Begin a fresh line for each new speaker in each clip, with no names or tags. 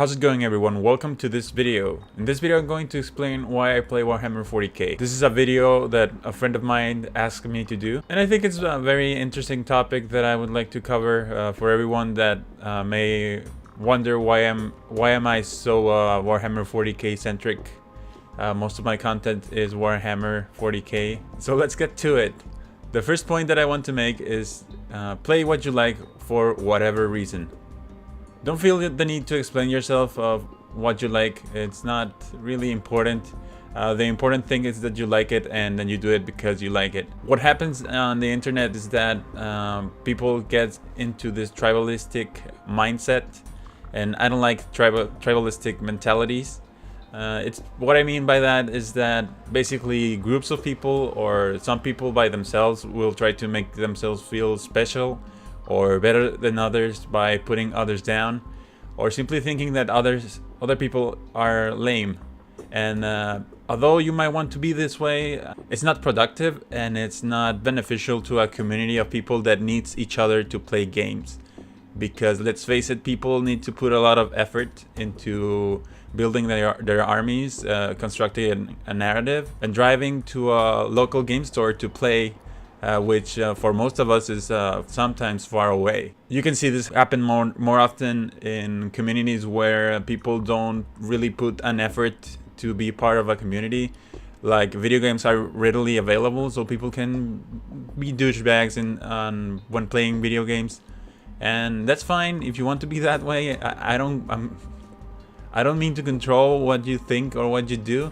How's it going, everyone? Welcome to this video. In this video I'm going to explain why I play Warhammer 40k. This is a video that a friend of mine asked me to do, and I think it's a very interesting topic that I would like to cover for everyone that may wonder why am I so Warhammer 40k centric. Most of my content is Warhammer 40k, so let's get to it. The first point that I want to make is play what you like for whatever reason. Don't feel the need to explain yourself of what you like. It's not really important. The important thing is that you like it and then you do it because you like it. What happens on the internet is that people get into this tribalistic mindset, and I don't like tribalistic mentalities. It's what I mean by that is that basically groups of people or some people by themselves will try to make themselves feel special or better than others by putting others down, or simply thinking that other people are lame. And although you might want to be this way, it's not productive and it's not beneficial to a community of people that needs each other to play games. Because let's face it, people need to put a lot of effort into building their armies, constructing a narrative, and driving to a local game store to play, which for most of us is sometimes far away. You can see this happen more often in communities where people don't really put an effort to be part of a community. Like, video games are readily available, so people can be douchebags when playing video games, and that's fine if you want to be that way. I don't mean to control what you think or what you do.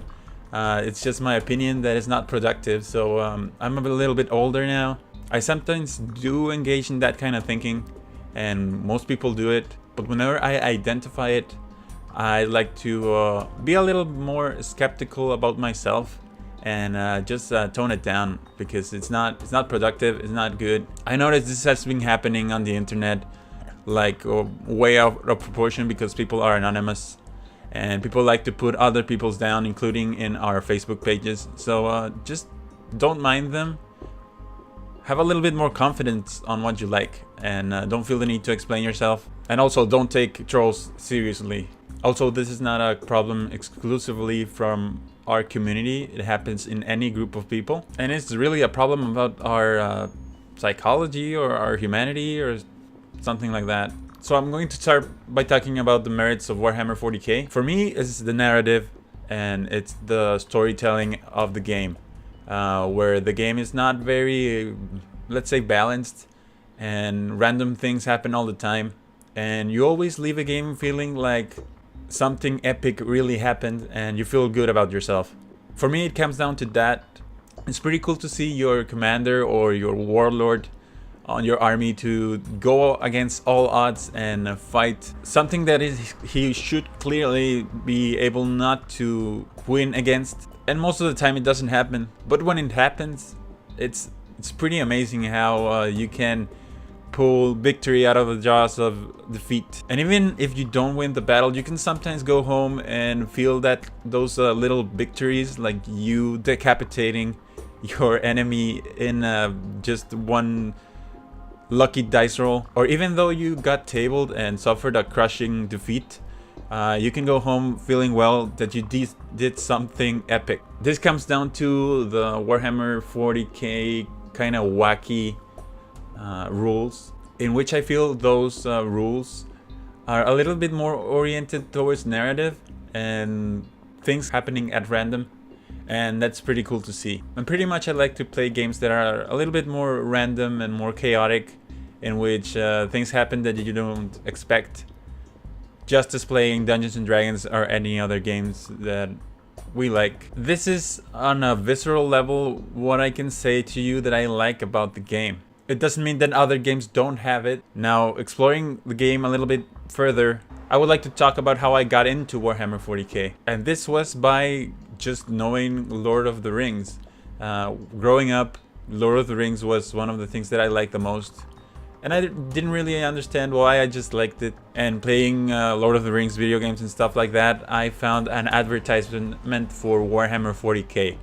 It's just my opinion that it's not productive. So I'm a little bit older now. I sometimes do engage in that kind of thinking, and most people do it. But whenever I identify it, I like to be a little more skeptical about myself and just tone it down, because it's not productive. It's not good. I noticed this has been happening on the internet, like way out of proportion, because people are anonymous. And people like to put other people's down, including in our Facebook pages. So just don't mind them. Have a little bit more confidence on what you like, and don't feel the need to explain yourself. And also, don't take trolls seriously. Also, this is not a problem exclusively from our community. It happens in any group of people. And it's really a problem about our psychology or our humanity or something like that. So I'm going to start by talking about the merits of Warhammer 40k. For me, it's the narrative and it's the storytelling of the game, where the game is not very, let's say, balanced, and random things happen all the time, and you always leave a game feeling like something epic really happened and you feel good about yourself. For me, it comes down to that. It's pretty cool to see your commander or your warlord on your army to go against all odds and fight something that he should clearly be able not to win against. And most of the time it doesn't happen, but when it happens, it's pretty amazing how you can pull victory out of the jaws of defeat. And even if you don't win the battle, you can sometimes go home and feel that those little victories, like you decapitating your enemy in just one lucky dice roll, or even though you got tabled and suffered a crushing defeat, you can go home feeling well that you did something epic. This comes down to the Warhammer 40k kind of wacky rules, in which I feel those rules are a little bit more oriented towards narrative and things happening at random. And that's pretty cool to see. And pretty much I like to play games that are a little bit more random and more chaotic, in which things happen that you don't expect, just as playing Dungeons and Dragons or any other games that we like. This is, on a visceral level, what I can say to you that I like about the game. It doesn't mean that other games don't have it. Now, exploring the game a little bit further, I would like to talk about how I got into Warhammer 40k. And this was by just knowing Lord of the Rings. Growing up, Lord of the Rings was one of the things that I liked the most, and I didn't really understand why. I just liked it. And playing Lord of the Rings video games and stuff like that, I found an advertisement for Warhammer 40k.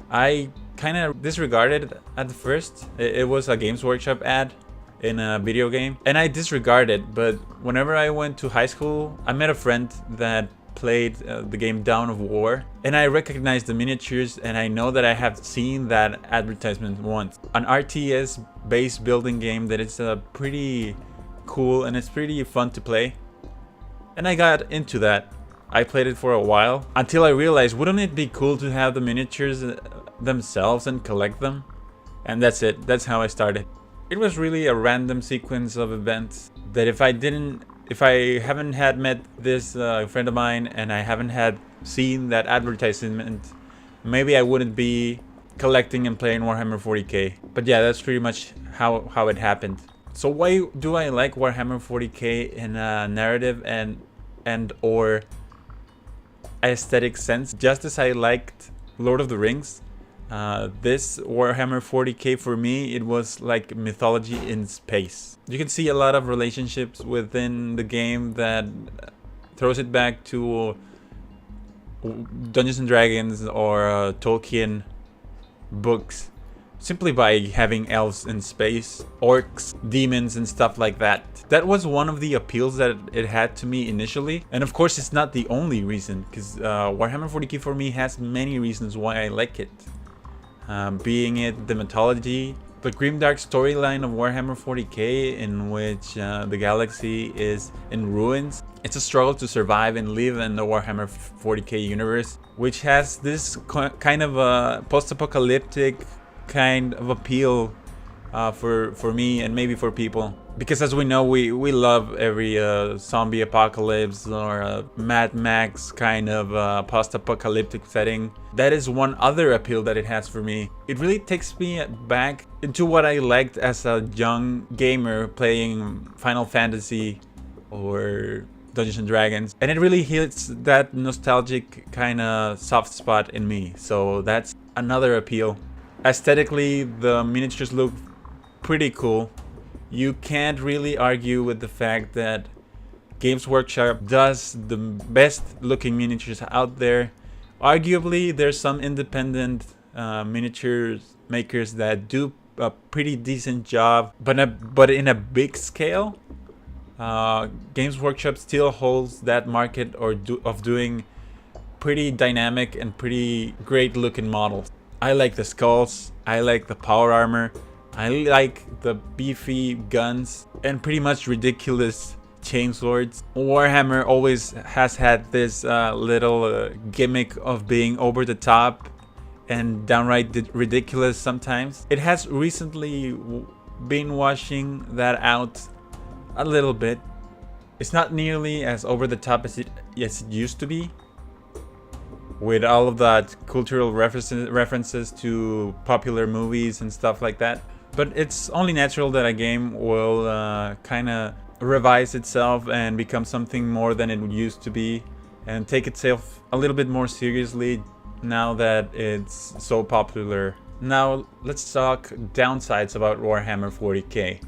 I kind of disregarded it at first. It was a Games Workshop ad, in a video game, and I disregard it. But whenever I went to high school, I met a friend that played the game Dawn of War, and I recognized the miniatures, and I know that I have seen that advertisement once. An RTS based building game that is pretty cool and it's pretty fun to play, and I got into that. I played it for a while until I realized, wouldn't it be cool to have the miniatures themselves and collect them? And that's it. That's how I started. It was really a random sequence of events that if I haven't had met this friend of mine and I haven't had seen that advertisement, maybe I wouldn't be collecting and playing Warhammer 40k. But yeah, that's pretty much how it happened. So why do I like Warhammer 40k in a narrative and or aesthetic sense? Just as I liked Lord of the Rings, this Warhammer 40k for me, it was like mythology in space. You can see a lot of relationships within the game that throws it back to Dungeons and Dragons or Tolkien books, simply by having elves in space, orcs, demons, and stuff like that. That was one of the appeals that it had to me initially. And of course, it's not the only reason, because Warhammer 40k for me has many reasons why I like it. Being it the mythology, the grimdark storyline of Warhammer 40k, in which the galaxy is in ruins. It's a struggle to survive and live in the Warhammer 40k universe, which has this kind of a post-apocalyptic kind of appeal for me and maybe for people, because as we know, we love every zombie apocalypse or Mad Max kind of post-apocalyptic setting. That is one other appeal that it has for me. It really takes me back into what I liked as a young gamer playing Final Fantasy or Dungeons and Dragons, and it really hits that nostalgic kind of soft spot in me. So that's another appeal. Aesthetically, the miniatures look pretty cool. You can't really argue with the fact that Games Workshop does the best looking miniatures out there. Arguably, there's some independent miniatures makers that do a pretty decent job, but in a big scale, Games Workshop still holds that market of doing pretty dynamic and pretty great looking models. I like the skulls, I like the power armor, I like the beefy guns, and pretty much ridiculous chainswords. Warhammer always has had this little gimmick of being over the top and downright ridiculous sometimes. It has recently been washing that out a little bit. It's not nearly as over the top as it used to be, with all of that cultural references to popular movies and stuff like that. But it's only natural that a game will kind of revise itself and become something more than it used to be, and take itself a little bit more seriously now that it's so popular. Now let's talk downsides about Warhammer 40k.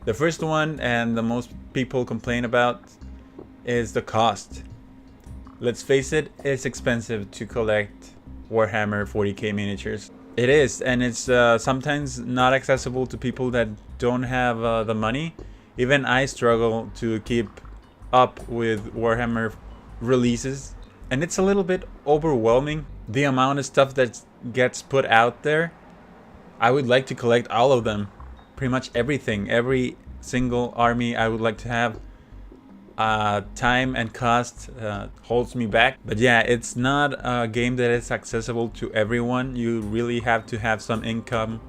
The first one, and the most people complain about, is the cost. Let's face it, it's expensive to collect Warhammer 40k miniatures. It is, and it's sometimes not accessible to people that don't have the money. Even I struggle to keep up with Warhammer releases, and it's a little bit overwhelming, the amount of stuff that gets put out there. I would like to collect all of them, pretty much everything, every single army I would like to have. Time and cost holds me back. But yeah, it's not a game that is accessible to everyone. You really have to have some income,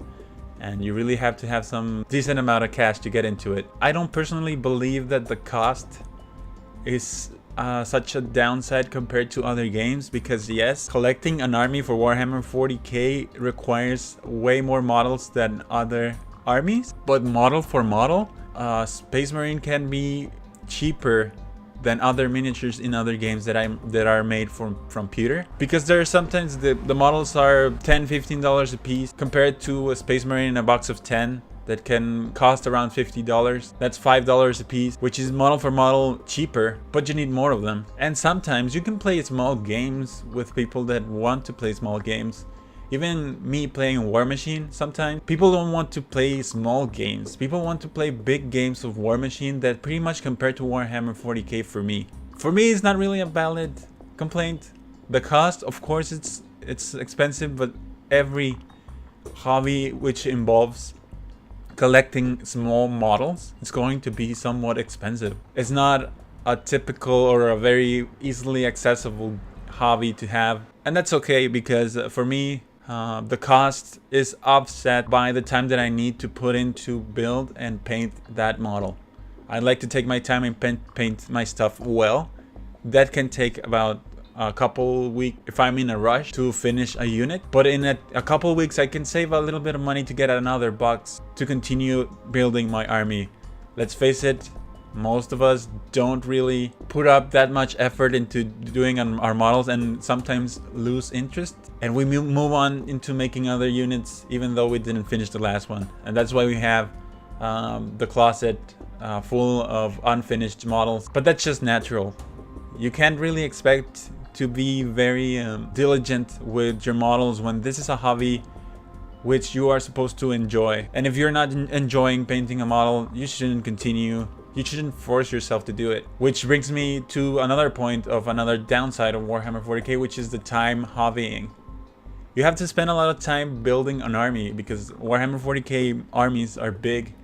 and you really have to have some decent amount of cash to get into it. I don't personally believe that the cost is such a downside compared to other games, because yes, collecting an army for Warhammer 40k requires way more models than other armies, but model for model, Space Marine can be cheaper than other miniatures in other games that are made from pewter, because there are sometimes the models are $10-15 a piece, compared to a Space Marine in a box of 10 that can cost around $50. That's $5 a piece, which is model for model cheaper, but you need more of them. And sometimes you can play small games with people that want to play small games. Even me playing War Machine sometimes, people don't want to play small games. People want to play big games of War Machine that pretty much compare to Warhammer 40k for me. For me, it's not really a valid complaint. The cost, of course, it's expensive, but every hobby which involves collecting small models is going to be somewhat expensive. It's not a typical or a very easily accessible hobby to have, and that's okay, because for me the cost is offset by the time that I need to put in to build and paint that model. I like to take my time and paint my stuff well. That can take about a couple weeks if I'm in a rush to finish a unit, but in a couple weeks I can save a little bit of money to get another box to continue building my army. Let's face it, most of us don't really put up that much effort into doing our models, and sometimes lose interest, and we move on into making other units even though we didn't finish the last one. And that's why we have the closet full of unfinished models. But that's just natural. You can't really expect to be very diligent with your models when this is a hobby which you are supposed to enjoy. And if you're not enjoying painting a model, you shouldn't continue. You shouldn't force yourself to do it. Which brings me to another point of another downside of Warhammer 40k, which is the time hobbying. You have to spend a lot of time building an army, because Warhammer 40k armies are big,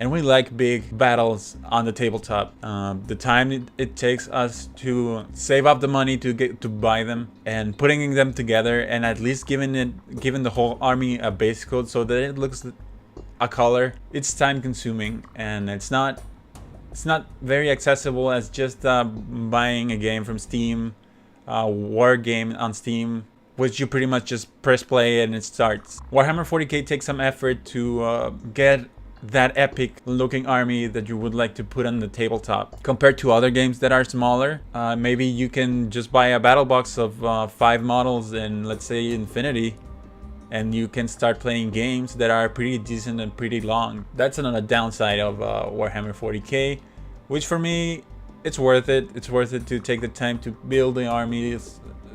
and we like big battles on the tabletop. The time it takes us to save up the money to buy them, and putting them together, and at least giving the whole army a base coat so that it looks a color, it's time consuming, and it's not very accessible as just buying a game from Steam, war game on Steam, which you pretty much just press play and it starts. Warhammer 40k takes some effort to get that epic looking army that you would like to put on the tabletop. Compared to other games that are smaller, maybe you can just buy a battle box of 5 models in, let's say, Infinity, and you can start playing games that are pretty decent and pretty long. That's another downside of Warhammer 40k, which for me, it's worth it. It's worth it to take the time to build the army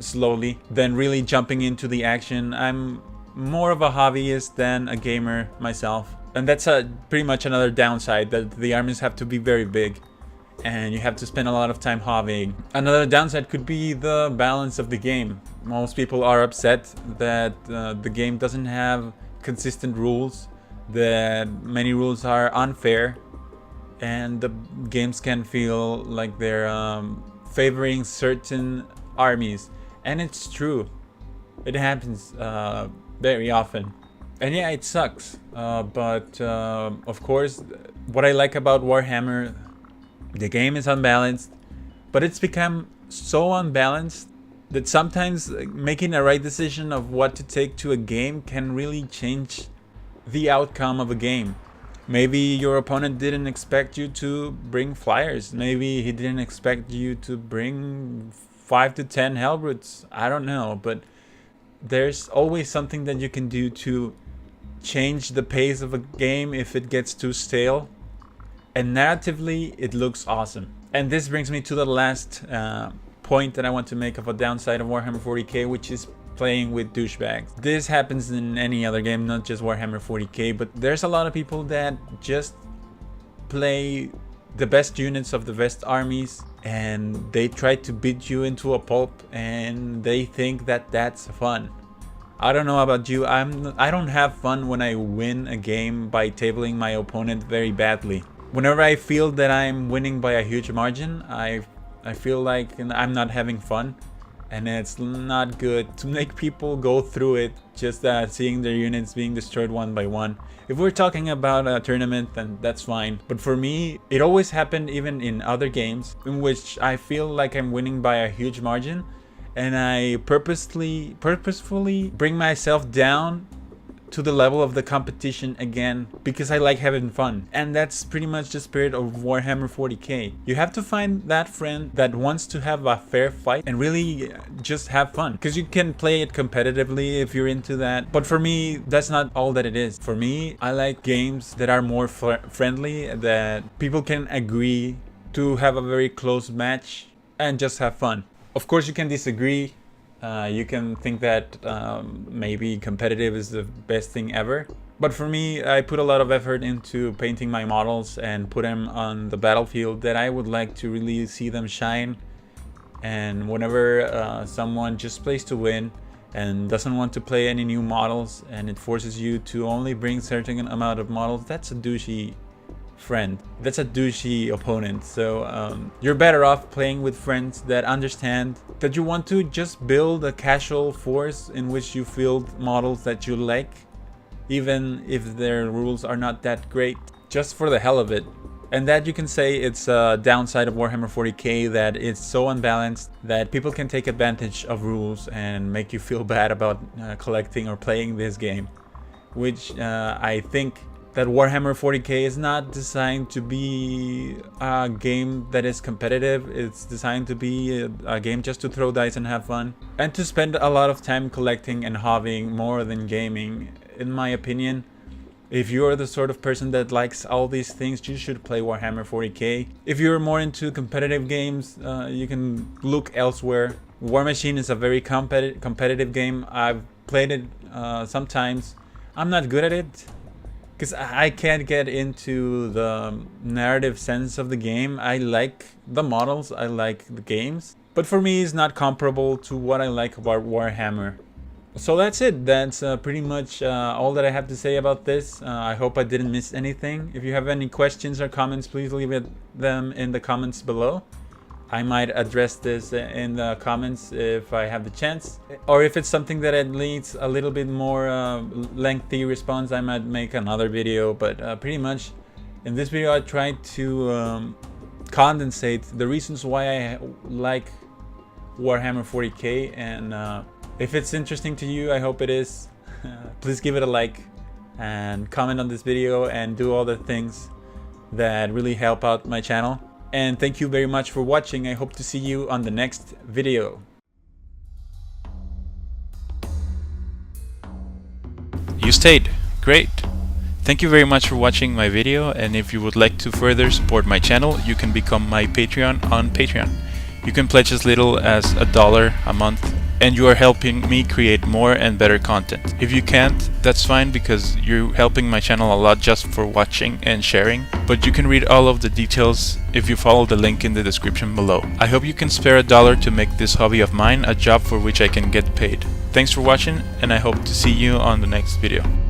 slowly, then really jumping into the action. I'm more of a hobbyist than a gamer myself, and that's pretty much another downside, that the armies have to be very big and you have to spend a lot of time hobbying. Another downside could be the balance of the game. Most people are upset that the game doesn't have consistent rules, that many rules are unfair, and the games can feel like they're favoring certain armies. And it's true, it happens very often, and yeah, it sucks, but of course, what I like about Warhammer, the game is unbalanced, but it's become so unbalanced that sometimes making a right decision of what to take to a game can really change the outcome of a game. Maybe your opponent didn't expect you to bring flyers. Maybe he didn't expect you to bring 5 to 10 Hellbrutes. I don't know, but there's always something that you can do to change the pace of a game if it gets too stale. And narratively, it looks awesome. And this brings me to the last point that I want to make of a downside of Warhammer 40k, which is playing with douchebags. This happens in any other game, not just Warhammer 40k, but there's a lot of people that just play the best units of the best armies, and they try to beat you into a pulp, and they think that that's fun. I don't know about you, I don't have fun when I win a game by tabling my opponent very badly. Whenever I feel that I'm winning by a huge margin, I feel like I'm not having fun, and it's not good to make people go through it just seeing their units being destroyed one by one. If we're talking about a tournament, then that's fine, but for me, it always happened even in other games in which I feel like I'm winning by a huge margin, and I purposefully bring myself down to the level of the competition again, because I like having fun. And that's pretty much the spirit of Warhammer 40k. You have to find that friend that wants to have a fair fight and really just have fun, because you can play it competitively if you're into that. But for me, that's not all that it is. For me, I like games that are more friendly, that people can agree to have a very close match and just have fun. Of course, you can disagree You can think that maybe competitive is the best thing ever. But for me, I put a lot of effort into painting my models and put them on the battlefield that I would like to really see them shine. And whenever someone just plays to win and doesn't want to play any new models, and it forces you to only bring certain amount of models, that's a douchey friend. That's a douchey opponent. So you're better off playing with friends that understand that you want to just build a casual force in which you field models that you like, even if their rules are not that great, just for the hell of it. And that, you can say, it's a downside of Warhammer 40k, that it's so unbalanced that people can take advantage of rules and make you feel bad about collecting or playing this game, which I think that Warhammer 40k is not designed to be a game that is competitive. It's designed to be a game just to throw dice and have fun, and to spend a lot of time collecting and hobbying more than gaming, in my opinion. If you're the sort of person that likes all these things, you should play Warhammer 40k. If you're more into competitive games, you can look elsewhere. War Machine is a very competitive game. I've played it sometimes. I'm not good at it, because I can't get into the narrative sense of the game. I like the models, I like the games, but for me it's not comparable to what I like about Warhammer. So that's it. That's pretty much all that I have to say about this. I hope I didn't miss anything. If you have any questions or comments, please leave them in the comments below. I might address this in the comments if I have the chance, or if it's something that it needs a little bit more lengthy response, I might make another video. But pretty much in this video I tried to condensate the reasons why I like Warhammer 40k, and if it's interesting to you, I hope it is. Please give it a like and comment on this video and do all the things that really help out my channel. And thank you very much for watching. I hope to see you on the next video.
You stayed. Great. Thank you very much for watching my video, and if you would like to further support my channel, you can become my Patreon on Patreon. You can pledge as little as $1 a month, and you are helping me create more and better content. If you can't, that's fine, because you're helping my channel a lot just for watching and sharing, but you can read all of the details if you follow the link in the description below. I hope you can spare $1 to make this hobby of mine a job for which I can get paid. Thanks for watching, and I hope to see you on the next video.